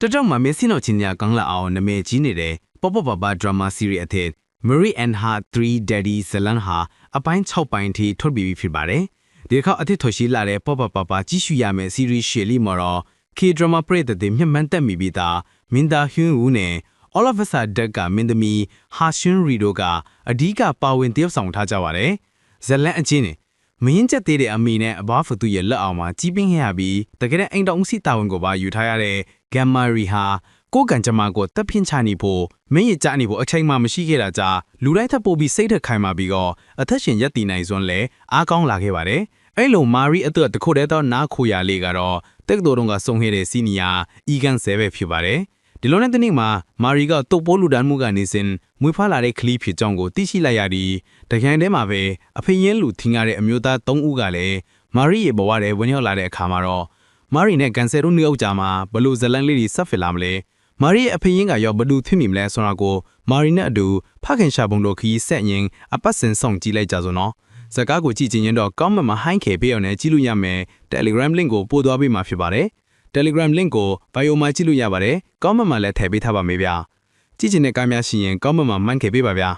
တကြောင်မှာမေစီနိုချင်းညာကောင်းလာအောင်နမေကြီးနေတဲ့ပေါပပပဒရမာစီရီအသစ် Mary and Her 3 Daddy ဇလန်ဟာအပိုင်း6ပိုင်းထိထုတ်ပြီးဖြစ်ပါတယ်။ဒီခေါက်အသစ်ထွက်ရှိလာတဲ့ပေါပပပကြည့်ရှုရမယ့်စီရီရှယ်လီမော်တော့ K-drama ပရိသတ်တွေမျက်မှန်တက်မိပြီးသားမင်းသားဟွန်းဦးနဲ့ All of us are dead ကမင်းသမီးဟာရှွန်းရီတို့ကအဓိကပါဝင်တယောက်ဆောင်ထားကြပါတယ်။ဇလန်အချင်းနဲ့မင်းချက်သေးတဲ့အမိနဲ့အဘဖသူရဲ့လက်အောင်မှာကြီးပင်းခဲ့ရပြီးတကယ်တဲ့အိမ်တော်ဦးစီတာဝန်ကိုပါယူထားရတဲ့ဂမ်မာရီဟာကိုကန်ကြမာကိုတပ်ဖြင်းချနေဖို့မင်းရကြနေဖို့အချိန်မှမရှိခဲ့တာကြောင့်လူတိုင်းထပ်ပို့ပြီးစိတ်ထက်ခိုင်မာပြီးတော့အသက်ရှင်ရက်တည်နိုင်စွန်းလဲအားကောင်းလာခဲ့ပါတယ်။အဲ့လိုမာရီအတွက်တခုတည်းသောနားခိုရာလေးကတော့တက်တော်တုံးကစုံခဲ့တဲ့စီနီယာအီဂန်ဆဲပဲဖြစ်ပါတယ်။ဒီလိုနဲ့တနေ့မှာမာရီကတုတ်ပိုးလူဒန်းမှုကနေစဉ်မွေးဖွားလာတဲ့ကလေးဖြစ်ကြောင်းကိုသိရှိလိုက်ရပြီးတကြိမ်တည်းမှာပဲအဖေရင်းလူထင်ရတဲ့အမျိုးသား၃ဦးကလည်းမာရီရဲ့ဘဝထဲဝင်ရောက်လာတဲ့အခါမှာတော့မာရီနဲ့ကန်ဆယ်တို့နှစ်ယောက်ကြားမှာဘလို့ဇလန်လေးတွေဆက်ဖစ်လာမလဲမာရီရဲ့အဖေရင်းကရောဘလို့ဖြစ်မိမလဲဆိုတာကိုမာရီနဲ့အတူဖခင်ရှာပုံတို့ခီးဆက်ရင်အပတ်စဉ်ဆောင်ကြည့်လိုက်ကြစို့နော်ဇကားကိုကြည့်ချင်းရင်တော့ကောင်းမမဟိုင်းခေပေးအောင်နဲ့ကြည့်လို့ရမယ် Telegram link ကိုပို့သွားပေးမှာဖြစ်ပါတယ်Telegram link ကို bio မှာကြည့်လို့ရပါတယ်ကောင်းမမလည်းထည့်ပေးထားပါမယ်ဗျာကြည့်ချင်တဲ့ကားများရှိရင်ကောင်းမမမှန်ခဲ့ပေးပါဗျာ